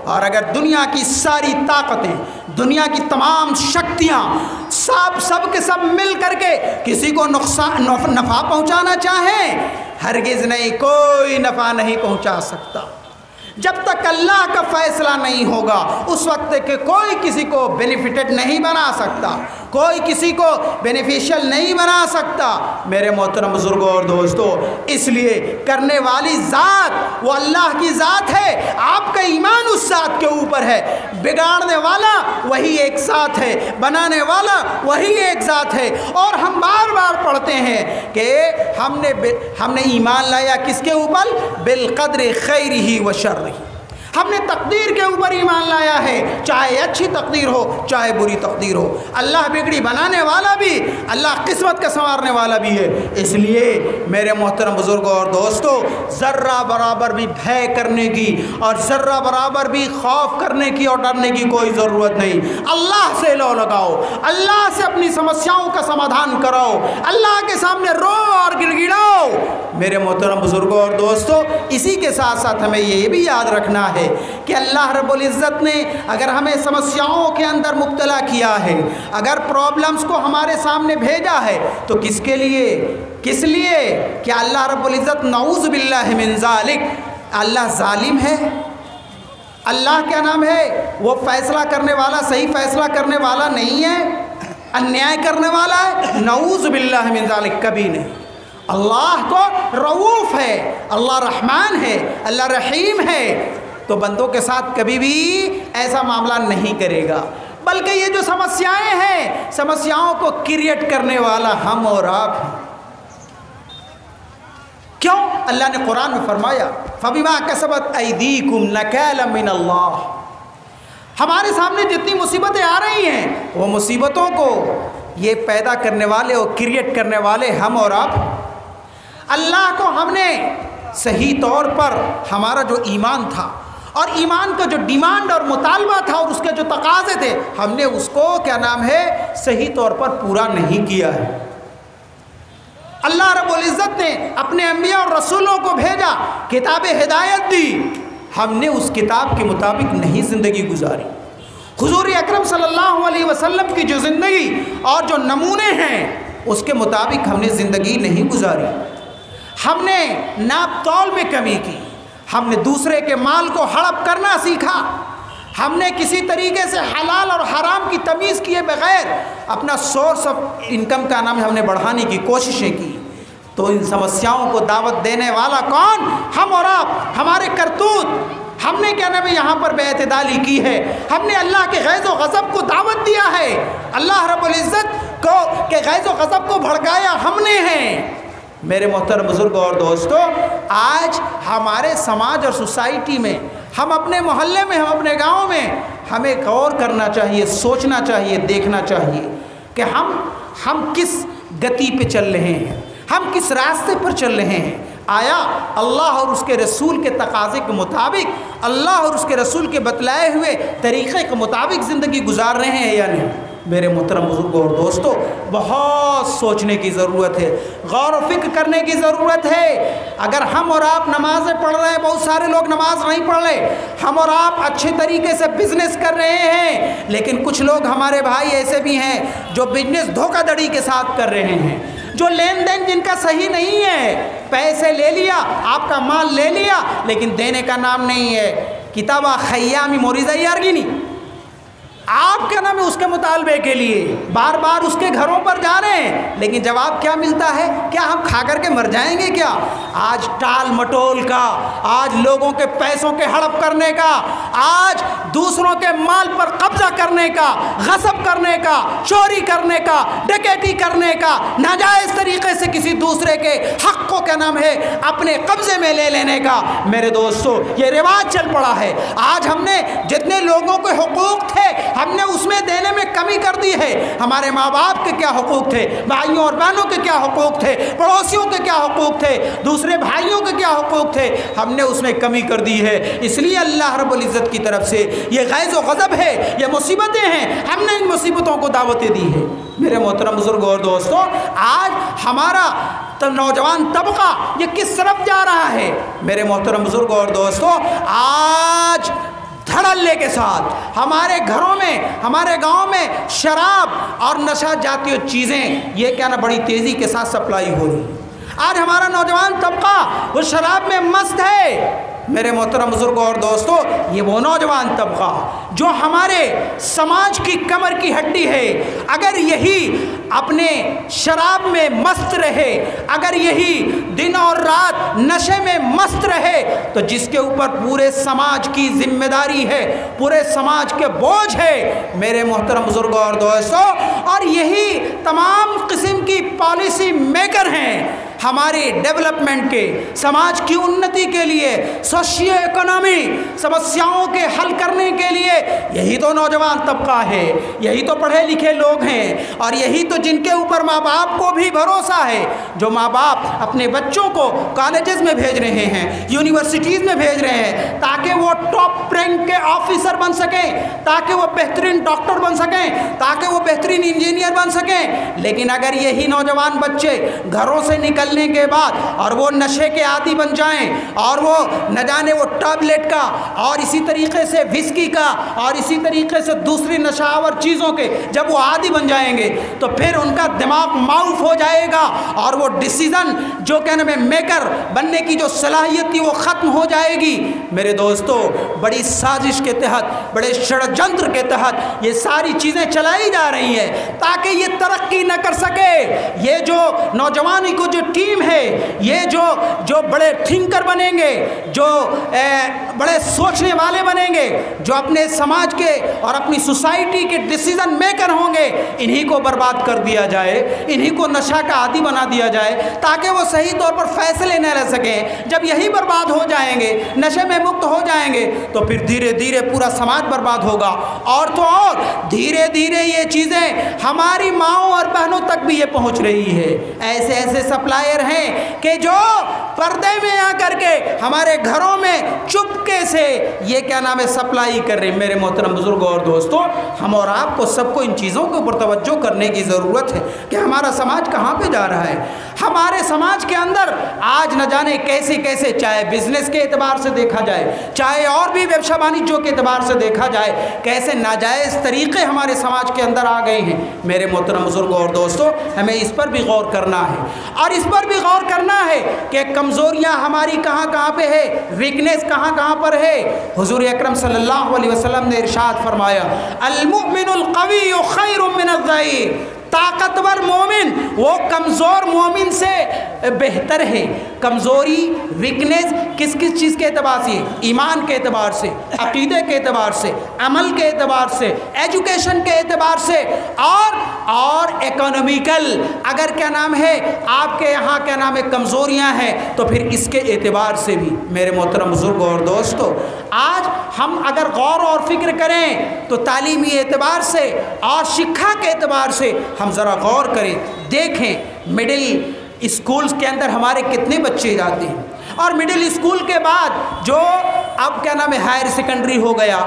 اور اگر دنیا کی ساری طاقتیں، دنیا کی تمام شکتیاں سب کے سب مل کر کے کسی کو نفع پہنچانا چاہیں، ہرگز نہیں، کوئی نفع نہیں پہنچا سکتا۔ جب تک اللہ کا فیصلہ نہیں ہوگا اس وقت کہ کوئی کسی کو بینیفٹڈ نہیں بنا سکتا، کوئی کسی کو بینیفیشل نہیں بنا سکتا۔ میرے محترم بزرگوں اور دوستوں، اس لیے کرنے والی ذات وہ اللہ کی ذات ہے، آپ کا ایمان اس ذات کے اوپر ہے۔ بگاڑنے والا وہی ایک ذات ہے، بنانے والا وہی ایک ذات ہے۔ اور ہم بار بار پڑھتے ہیں کہ ہم نے ایمان لایا کس کے اوپر؟ بالقدر خیرہ و شرہ، ہم نے تقدیر کے اوپر ایمان لایا ہے، چاہے اچھی تقدیر ہو چاہے بری تقدیر ہو۔ اللہ بگڑی بنانے والا بھی، اللہ قسمت کا سنوارنے والا بھی ہے۔ اس لیے میرے محترم بزرگوں اور دوستوں، ذرہ برابر بھی بھے کرنے کی اور ذرہ برابر بھی خوف کرنے کی اور ڈرنے کی کوئی ضرورت نہیں۔ اللہ سے لو لگاؤ، اللہ سے اپنی سمسیاؤں کا سمادھان کراؤ، اللہ کے سامنے رو اور گڑ گڑاؤ۔ میرے محترم بزرگوں اور دوستوں، اسی کے ساتھ ساتھ ہمیں یہ بھی یاد رکھنا ہے کہ اللہ رب العزت نے اگر ہمیں سمسیاؤں کے اندر مبتلا کیا ہے، اگر پرابلمز کو ہمارے سامنے بھیجا ہے، تو کس کے لیے؟ کس لیے؟ کیا اللہ رب العزت نعوذ باللہ من ذالک اللہ ظالم ہے؟ اللہ کیا نام ہے؟ وہ فیصلہ کرنے والا، صحیح فیصلہ کرنے والا نہیں ہے، انیائے کرنے والا ہے؟ نعوذ باللہ من ذالک، کبھی نہیں۔ اللہ تو رؤوف ہے، اللہ رحمان ہے، اللہ رحیم ہے، تو بندوں کے ساتھ کبھی بھی ایسا معاملہ نہیں کرے گا۔ بلکہ یہ جو سمسیائیں ہیں، سمسیاؤں کو کریٹ کرنے والا ہم اور آپ ہیں۔ کیوں؟ اللہ نے قرآن میں فرمایا فَبِمَا كَسَبَتْ أَيْدِيكُمْ نَكَالًا مِّنَ اللَّهِ۔ ہمارے سامنے جتنی مصیبتیں آ رہی ہیں، وہ مصیبتوں کو یہ پیدا کرنے والے اور کریٹ کرنے والے ہم اور آپ۔ اللہ کو ہم نے صحیح طور پر ہمارا جو ایمان تھا اور ایمان کا جو ڈیمانڈ اور مطالبہ تھا اور اس کے جو تقاضے تھے، ہم نے اس کو کیا نام ہے صحیح طور پر پورا نہیں کیا ہے۔ اللہ رب العزت نے اپنے انبیاء اور رسولوں کو بھیجا، کتاب ہدایت دی، ہم نے اس کتاب کے مطابق نہیں زندگی گزاری۔ حضور اکرم صلی اللہ علیہ وسلم کی جو زندگی اور جو نمونے ہیں اس کے مطابق ہم نے زندگی نہیں گزاری۔ ہم نے ناپ تول میں کمی کی، ہم نے دوسرے کے مال کو ہڑپ کرنا سیکھا، ہم نے کسی طریقے سے حلال اور حرام کی تمیز کیے بغیر اپنا سورس آف انکم کا نام ہم نے بڑھانے کی کوششیں کی۔ تو ان سمسیاؤں کو دعوت دینے والا کون؟ ہم اور آپ، ہمارے کرتوت۔ ہم نے کیا نام ہے یہاں پر بے اعتدالی کی ہے، ہم نے اللہ کے غیظ و غضب کو دعوت دیا ہے، اللہ رب العزت کو کہ غیظ و غضب کو بھڑکایا ہم نے ہیں۔ میرے محترم بزرگوں اور دوستوں، آج ہمارے سماج اور سوسائٹی میں، ہم اپنے محلے میں، ہم اپنے گاؤں میں، ہمیں غور کرنا چاہیے، سوچنا چاہیے، دیکھنا چاہیے کہ ہم کس گتی پہ چل رہے ہیں، ہم کس راستے پر چل رہے ہیں۔ آیا اللہ اور اس کے رسول کے تقاضے کے مطابق، اللہ اور اس کے رسول کے بتلائے ہوئے طریقے کے مطابق زندگی گزار رہے ہیں یا نہیں؟ میرے محترم بزرگوں اور دوستوں، بہت سوچنے کی ضرورت ہے، غور و فکر کرنے کی ضرورت ہے۔ اگر ہم اور آپ نمازیں پڑھ رہے ہیں، بہت سارے لوگ نماز نہیں پڑھ رہے، ہم اور آپ اچھے طریقے سے بزنس کر رہے ہیں، لیکن کچھ لوگ ہمارے بھائی ایسے بھی ہیں جو بزنس دھوکہ دڑی کے ساتھ کر رہے ہیں، جو لین دین جن کا صحیح نہیں ہے، پیسے لے لیا، آپ کا مال لے لیا، لیکن دینے کا نام نہیں ہے۔ کتابہ خیامی موریزہ یارگینی، آپ کیا نام ہے اس کے مطالبے کے لیے بار بار اس کے گھروں پر جا رہے ہیں، لیکن جواب کیا ملتا ہے؟ کیا ہم کھا کر کے مر جائیں گے کیا؟ آج ٹال مٹول کا، آج لوگوں کے پیسوں کے ہڑپ کرنے کا، آج دوسروں کے مال پر قبضہ کرنے کا، غصب کرنے کا، چوری کرنے کا، ڈکیتی کرنے کا، ناجائز طریقے سے کسی دوسرے کے حق کو کیا نام ہے اپنے قبضے میں لے لینے کا، میرے دوستو یہ رواج چل پڑا ہے۔ آج ہم نے جتنے لوگوں کے حقوق تھے ہم نے اس میں دینے میں کمی کر دی ہے۔ ہمارے ماں باپ کے کیا حقوق تھے، بھائیوں اور بہنوں کے کیا حقوق تھے، پڑوسیوں کے کیا حقوق تھے، دوسرے بھائیوں کے کیا حقوق تھے، ہم نے اس میں کمی کر دی ہے۔ اس لیے اللہ رب العزت کی طرف سے یہ غیظ و غضب ہے، یہ مصیبتیں ہیں، ہم نے ان مصیبتوں کو دعوتیں دی ہے۔ میرے محترم بزرگوں اور دوستوں، آج ہمارا نوجوان طبقہ یہ کس طرف جا رہا ہے؟ میرے محترم بزرگوں اور دوستوں، آج دھڑا نکالنے کے ساتھ ہمارے گھروں میں، ہمارے گاؤں میں شراب اور نشہ جاتی چیزیں یہ کیا نا بڑی تیزی کے ساتھ سپلائی ہو رہی ہے۔ آج ہمارا نوجوان طبقہ وہ شراب میں مست ہے۔ میرے محترم بزرگوں اور دوستو، یہ وہ نوجوان طبقہ جو ہمارے سماج کی کمر کی ہڈی ہے، اگر یہی اپنے شراب میں مست رہے، اگر یہی دن اور رات نشے میں مست رہے، تو جس کے اوپر پورے سماج کی ذمہ داری ہے، پورے سماج کے بوجھ ہے میرے محترم بزرگوں اور دوستو۔ اور یہی تمام قسم کی پالیسی میکر ہیں ہماری ڈیولپمنٹ کے، سماج کی انتی کے لیے، سوشیو اکنامی سمسیاؤں کے حل کرنے کے لیے یہی تو نوجوان طبقہ ہے، یہی تو پڑھے لکھے لوگ ہیں، اور یہی تو جن کے اوپر ماں باپ کو بھی بھروسہ ہے، جو ماں باپ اپنے بچوں کو کالجز میں بھیج رہے ہیں، یونیورسٹیز میں بھیج رہے ہیں، تاکہ وہ ٹاپ رینک کے آفیسر بن سکیں، تاکہ وہ بہترین ڈاکٹر بن سکیں، تاکہ وہ بہترین انجینئر بن سکیں۔ لیکن اگر یہی نوجوان بچے گھروں سے نکلنے کے بعد اور وہ نشے کے عادی بن جائیں، اور وہ نہ جانے وہ ٹیبلٹ کا، اور اسی طریقے سے وسکی کا، اور اسی طریقے سے دوسری نشاور چیزوں کے جب وہ عادی بن جائیں گے، تو پھر ان کا دماغ معاف ہو جائے گا، اور وہ ڈیسیزن جو کہنے میں میکر بننے کی جو صلاحیت تھی وہ ختم ہو جائے گی۔ میرے دوستو، بڑی سازش کے تحت، بڑے شڑجنتر کے تحت یہ ساری چیزیں چلائی جا رہی ہیں تاکہ یہ ترقی نہ کر سکے۔ یہ جو نوجوانی کو جو ٹیم ہے، یہ جو بڑے تھنکر بنیں گے، جو بڑے سوچنے والے بنیں گے، جو اپنے سماج کے اور اپنی سوسائٹی کے ڈیسیزن میکر ہوں گے، انہی کو برباد کر دیا جائے، انہی کو نشہ کا عادی بنا دیا جائے تاکہ وہ صحیح طور پر فیصلے نہ لے سکیں۔ جب یہی برباد ہو جائیں گے، نشے میں مکت ہو جائیں گے، تو پھر دھیرے دھیرے پورا سماج برباد ہوگا، اور تو اور دھیرے دھیرے یہ چیزیں ہماری ماؤں اور بہنوں تک بھی یہ پہنچ رہی ہے۔ ایسے ایسے سپلائر ہیں کہ جو پردے میں آ کر کے ہمارے گھروں میں چپکے سے یہ کیا نام ہے سپلائی کر رہے ہیں۔ میرے محترم بزرگوں اور دوستوں، ہم اور آپ کو سب کو ان چیزوں کے اوپر توجہ کرنے کی ضرورت ہے کہ ہمارا سماج کہاں پہ جا رہا ہے۔ ہمارے سماج کے اندر آج نہ جانے کیسے کیسے، چاہے بزنس کے اعتبار سے دیکھا جائے، چاہے اور بھی ویبسا وانیجیوں کے اعتبار سے دیکھا جائے، کیسے ناجائز طریقے ہمارے سماج کے اندر آ گئے ہیں۔ میرے محترم بزرگوں اور دوستوں، ہمیں اس پر بھی غور کرنا ہے، اور اس پر بھی غور کرنا ہے کہ کمزوریاں ہماری کہاں کہاں پہ ہے، ویکنیس کہاں کہاں پر ہے۔ حضور اکرم صلی اللہ علیہ وسلم نے ارشاد فرمایا، المؤمن القوی خیر من الضعیف، طاقتور مومن وہ کمزور مومن سے بہتر ہے۔ کمزوری، ویکنیس کس کس چیز کے اعتبار سے؟ ایمان کے اعتبار سے، عقیدے کے اعتبار سے، عمل کے اعتبار سے، ایجوکیشن کے اعتبار سے، اور اکنومیکل اگر کیا نام ہے آپ کے یہاں کیا نام ہے کمزوریاں ہیں تو پھر اس کے اعتبار سے بھی۔ میرے محترم بزرگوں اور دوستو، آج ہم اگر غور اور فکر کریں تو تعلیمی اعتبار سے اور شکھا کے اعتبار سے ہم ذرا غور کریں، دیکھیں مڈل اسکولز کے اندر ہمارے کتنے بچے جاتے ہیں، اور مڈل اسکول کے بعد جو اب کیا نام ہے ہائر سیکنڈری ہو گیا،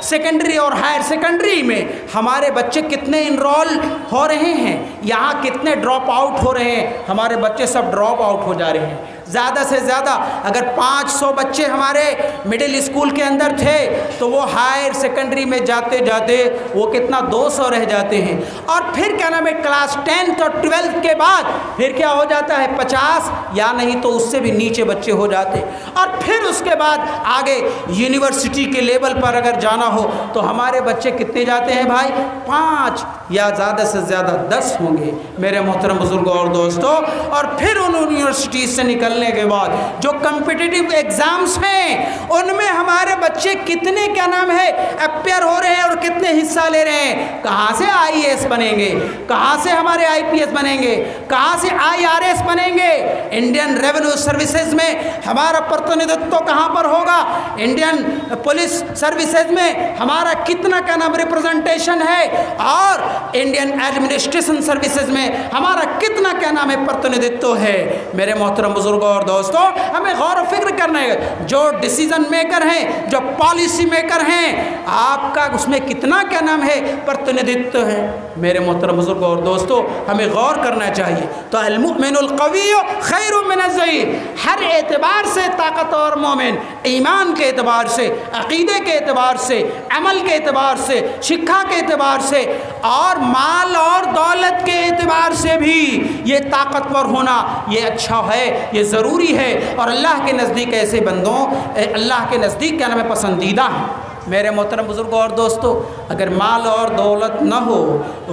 سیکنڈری اور ہائر سیکنڈری میں ہمارے بچے کتنے انرول ہو رہے ہیں، یہاں کتنے ڈراپ آؤٹ ہو رہے ہیں، ہمارے بچے سب ڈراپ آؤٹ ہو جا رہے ہیں۔ زیادہ سے زیادہ اگر 500 بچے ہمارے مڈل اسکول کے اندر تھے تو وہ ہائر سیکنڈری میں جاتے جاتے وہ کتنا 200 رہ جاتے ہیں، اور پھر کیا نام ہے کلاس 10 اور 12 کے بعد پھر کیا ہو جاتا ہے 50 یا نہیں تو اس سے بھی نیچے بچے ہو جاتے، اور پھر اس کے بعد آگے یونیورسٹی کے لیول پر اگر جانا ہو تو ہمارے بچے کتنے جاتے ہیں بھائی؟ 5 یا زیادہ سے زیادہ 10 ہوں گے میرے محترم بزرگوں اور دوستوں۔ اور پھر ان یونیورسٹیز سے نکلنے کے بعد جو کمپٹیٹیو ایگزامز ہیں ان میں ہمارے بچے کتنے کیا نام ہے اپیئر ہو رہے ہیں اور کتنے حصہ لے رہے ہیں۔ کہاں سے IAS بنیں گے، کہاں سے ہمارے IPS بنیں گے، کہاں سے IRS بنیں گے، انڈین ریونیو سروسز میں ہمارا پرتنیدھتو کہاں پر ہوگا، انڈین پولیس سروسز میں ہمارا کتنا کیا نام ریپرزنٹیشن ہے، اور انڈین ایڈمنسٹریشن سروسز میں ہمارا کتنا کیا نام ہے پرتنیدھتو ہے۔ میرے محترم بزرگ بزرگوں اور دوستوں، ہمیں غور و فکر کرنا ہے، جو ڈیسیزن میکر ہیں، جو پالیسی میکر ہیں، آپ کا اس میں کتنا کیا نام ہے پرتندتو ہے۔ میرے محترم بزرگوں اور دوستوں، ہمیں غور کرنا چاہیے۔ تو المؤمن القوی خیر من الضعیف، ہر اعتبار سے طاقتور مومن، ایمان کے اعتبار سے، عقیدے کے اعتبار سے، عمل کے اعتبار سے، شکھا کے اعتبار سے، اور مال اور دولت کے اعتبار سے بھی یہ طاقتور ہونا یہ اچھا ہے، یہ ضروری ہے، اور اللہ کے نزدیک ایسے بندوں اللہ کے نزدیک کیا نام ہے پسندیدہ ہیں۔ میرے محترم بزرگوں اور دوستوں، اگر مال اور دولت نہ ہو،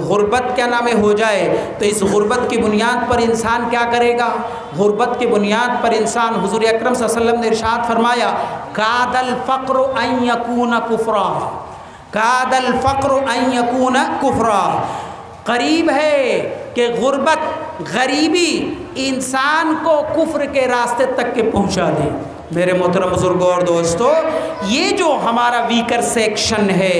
غربت کیا نام ہے ہو جائے، تو اس غربت کی بنیاد پر انسان کیا کرے گا؟ غربت کی بنیاد پر انسان، حضور اکرم صلی اللہ علیہ وسلم نے ارشاد فرمایا، کاد الفقر ان یکون کفرا، کاد الفقر ان یکون کفرا، قریب ہے کہ غربت، غریبی انسان کو کفر کے راستے تک کے پہنچا دے۔ میرے محترم بزرگوں اور دوستو، یہ جو ہمارا ویکر سیکشن ہے،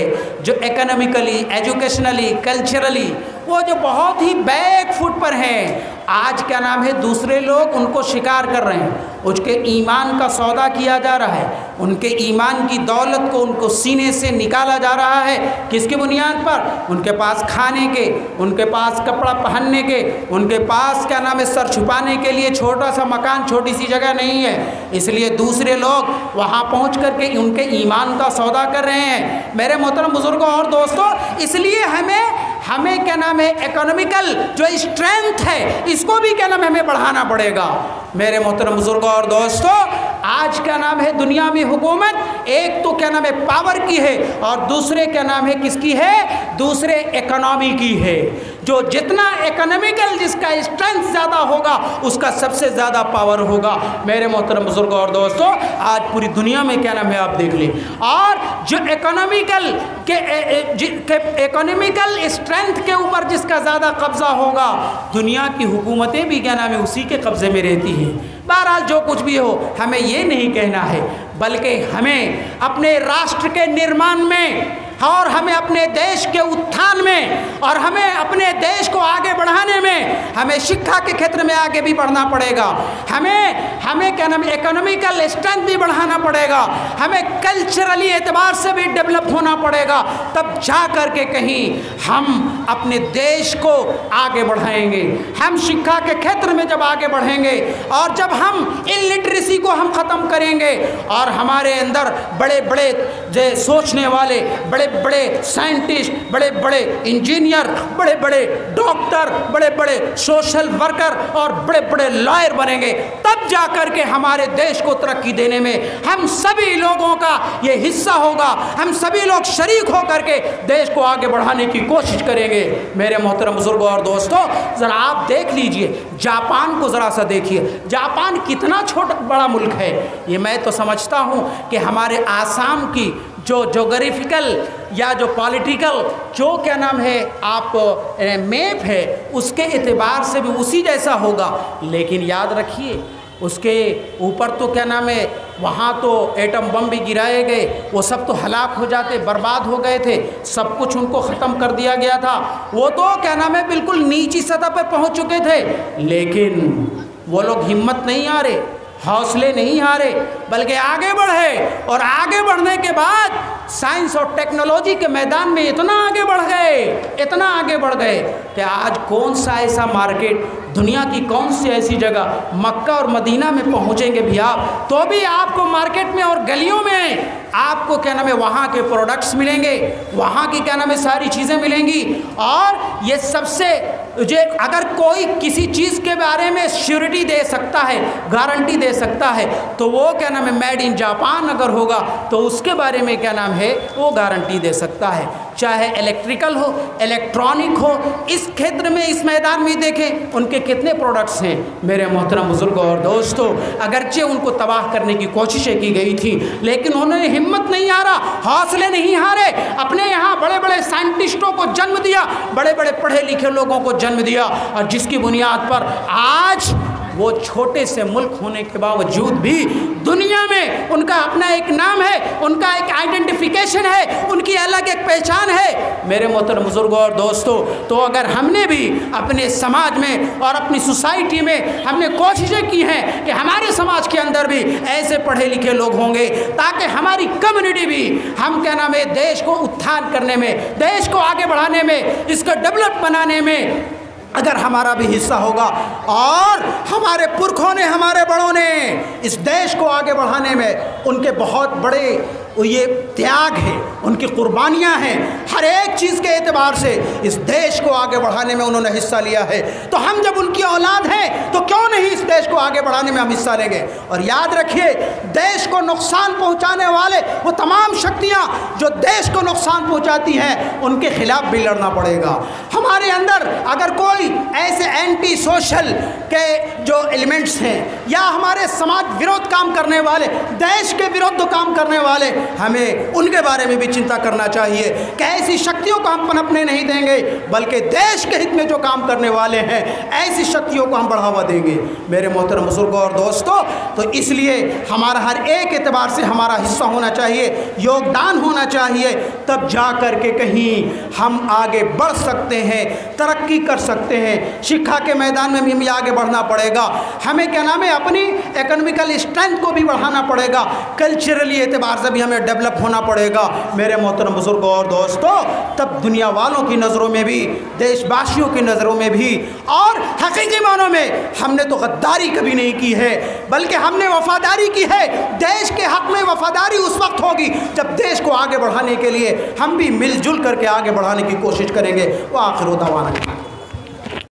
جو اکنامکلی، ایجوکیشنلی، کلچرلی وہ جو بہت ہی بیک فٹ پر ہیں، آج کیا نام ہے دوسرے لوگ ان کو شکار کر رہے ہیں، ان کے ایمان کا سودا کیا جا رہا ہے، ان کے ایمان کی دولت کو ان کو سینے سے نکالا جا رہا ہے۔ کس کی بنیاد پر؟ ان کے پاس کھانے کے، ان کے پاس کپڑا پہننے کے، ان کے پاس کیا نام ہے سر چھپانے کے لیے چھوٹا سا مکان، چھوٹی سی جگہ نہیں ہے، اس لیے دوسرے لوگ وہاں پہنچ کر کے ان کے ایمان کا سودا کر رہے ہیں۔ میرے محترم بزرگوں اور دوستوں، اس لیے ہمیں کیا نام ہے اکنامیکل جو اسٹرینتھ ہے اس کو بھی کیا نام ہے ہمیں بڑھانا پڑے گا۔ میرے محترم بزرگوں اور دوستوں، آج کیا نام ہے دنیا میں حکومت ایک تو کیا نام ہے پاور کی ہے، اور دوسرے کیا نام ہے کس کی ہے؟ دوسرے اکنامی کی ہے۔ جو جتنا اکنامیکل جس کا اسٹرینتھ زیادہ ہوگا اس کا سب سے زیادہ پاور ہوگا۔ میرے محترم بزرگوں اور دوستوں، آج پوری دنیا میں کیا نام ہے آپ دیکھ لیں، اور جو اکنامیکل اسٹرینتھ کے اوپر جس کا زیادہ قبضہ ہوگا، دنیا کی حکومتیں بھی کیا نام ہے اسی کے قبضے میں رہتی ہیں۔ بہرحال جو کچھ بھی ہو، ہمیں یہ نہیں کہنا ہے، بلکہ ہمیں اپنے راشٹر کے نرمان میں، اور ہمیں اپنے دیش کے اتھان میں، اور ہمیں اپنے دیش کو آگے بڑھانے میں، ہمیں شکھا کے کھیتر میں آگے بھی بڑھنا پڑے گا، ہمیں کیا نام اکنامیکل اسٹرینتھ بھی بڑھانا پڑے گا، ہمیں کلچرلی اعتبار سے بھی ڈیولپ ہونا پڑے گا، تب جا کر کے کہیں ہم اپنے دیش کو آگے بڑھائیں گے۔ ہم شکھا کے کھیتر میں جب آگے بڑھیں گے، اور جب ہم الٹریسی کو ہم ختم کریں گے، اور ہمارے اندر بڑے بڑے سوچنے والے، بڑے بڑے سائنٹسٹ، بڑے بڑے انجینئر، بڑے بڑے ڈاکٹر، بڑے بڑے سوشل ورکر اور بڑے بڑے لائر بنیں گے، تب جا کر کے ہمارے دیش کو ترقی دینے میں ہم سبھی لوگوں کا یہ حصہ ہوگا۔ ہم سبھی لوگ شریک ہو کر کے دیش کو آگے بڑھانے کی کوشش کریں گے۔ میرے محترم بزرگوں اور دوستوں، ذرا آپ دیکھ لیجئے جاپان کو، ذرا سا دیکھیے جاپان کتنا چھوٹا بڑا ملک ہے۔ یہ میں تو سمجھتا ہوں کہ ہمارے آسام کی جو جغرافیکل یا جو پولیٹیکل جو کیا نام ہے آپ میپ ہے، اس کے اعتبار سے بھی اسی جیسا ہوگا، لیکن یاد رکھیے اس کے اوپر تو کیا نام ہے وہاں تو ایٹم بم بھی گرائے گئے، وہ سب تو ہلاک ہو جاتے، برباد ہو گئے تھے، سب کچھ ان کو ختم کر دیا گیا تھا، وہ تو کیا نام ہے بالکل نیچی سطح پر پہنچ چکے تھے، لیکن وہ لوگ ہمت نہیں ہارے، حوصلے نہیں ہارے، بلکہ آگے بڑھے، اور آگے بڑھنے کے بعد سائنس اور ٹیکنالوجی کے میدان میں اتنا آگے بڑھ گئے کہ آج کون سا ایسا مارکیٹ، دنیا کی کون سی ایسی جگہ، مکہ اور مدینہ میں پہنچیں گے بھی آپ تو بھی آپ کو مارکیٹ میں اور گلیوں میں آپ کو کیا نام ہے وہاں کے پروڈکٹس ملیں گے، وہاں کی کیا نام ہے ساری چیزیں ملیں گی، اور یہ سب سے اگر کوئی کسی چیز کے بارے میں شیورٹی دے سکتا ہے، گارنٹی دے سکتا ہے، تو وہ کیا نام ہے میڈ ان جاپان اگر ہوگا تو اس کے بارے میں کیا نام ہے وہ گارنٹی دے سکتا ہے، چاہے الیکٹریکل ہو، الیکٹرانک ہو، اس کھیتر میں اس میدان میں دیکھیں ان کے کتنے پروڈکٹس ہیں۔ میرے محترم بزرگوں اور دوستوں، اگرچہ ان کو تباہ کرنے کی کوششیں کی گئی تھی، لیکن انہوں نے ہمت نہیں ہارا، حوصلے نہیں ہارے، اپنے یہاں بڑے بڑے سائنٹسٹوں کو جنم دیا، بڑے بڑے پڑھے لکھے لوگوں کو جنم دیا، اور جس کی بنیاد پر آج وہ چھوٹے سے ملک ہونے کے باوجود بھی دنیا میں ان کا اپنا ایک نام ہے، ان کا ایک آئیڈینٹیفیکیشن ہے، ان کی الگ ایک پہچان ہے۔ میرے محترم بزرگوں اور دوستوں، تو اگر ہم نے بھی اپنے سماج میں اور اپنی سوسائٹی میں ہم نے کوششیں کی ہیں کہ ہمارے سماج کے اندر بھی ایسے پڑھے لکھے لوگ ہوں گے تاکہ ہماری کمیونٹی بھی ہم کیا نام ہے دیش کو اتھان کرنے میں، دیش کو آگے بڑھانے میں، اس کو ڈیولپ بنانے میں اگر ہمارا بھی حصہ ہوگا، اور ہمارے پرکھوں نے، ہمارے بڑوں نے اس دیش کو آگے بڑھانے میں ان کے بہت بڑے یہ تیاگ ہے، ان کی قربانیاں ہیں، ہر ایک چیز کے اعتبار سے اس دیش کو آگے بڑھانے میں انہوں نے حصہ لیا ہے، تو ہم جب ان کی اولاد ہیں تو کیوں نہیں اس دیش کو آگے بڑھانے میں ہم حصہ لیں گے؟ اور یاد رکھیے، دیش کو نقصان پہنچانے والے وہ تمام شکتیاں جو دیش کو نقصان پہنچاتی ہیں ان کے خلاف بھی لڑنا پڑے گا۔ ہمارے اندر اگر کوئی ایسے اینٹی سوشل کے جو ایلیمنٹس ہیں یا ہمارے سماج وروਧ کام کرنے والے، دیش کے وروਧ کام کرنے والے، ہمیں ان کے بارے میں بھی چنتا کرنا چاہیے کہ ایسی شکتیوں کو ہم پنپنے نہیں دیں گے، بلکہ دیش کے ہت میں جو کام کرنے والے ہیں ایسی شکتیوں کو ہم بڑھاوا دیں گے۔ میرے محترم بزرگوں اور دوستوں، تو اس لیے ہمارا ہر ایک اعتبار سے ہمارا حصہ ہونا چاہیے، یوگدان ہونا چاہیے، تب جا کر کے کہیں ہم آگے بڑھ سکتے ہیں، ترقی کر سکتے ہیں۔ شکھا کے میدان میں بھی ہمیں آگے بڑھنا پڑے گا، ہمیں کیا نام ہے اپنی اکنومیکل اسٹرینتھ کو بھی بڑھانا پڑے گا، کلچرلی اعتبار سے بھی ہمیں ڈیولپ ہونا پڑے گا۔ میرے محترم بزرگوں اور دوستوں، تب دنیا والوں کی نظروں میں بھی، دیش باشیوں کی نظروں میں بھی، اور حقیقی معنوں میں ہم نے تو غداری کبھی نہیں کی ہے، بلکہ ہم نے وفاداری کی ہے۔ دیش کے حق میں وفاداری اس وقت ہوگی جب دیش کو آگے بڑھانے کے لیے ہم بھی مل جل کر کے آگے بڑھانے کی کوشش کریں گے۔ وآخر دعوانا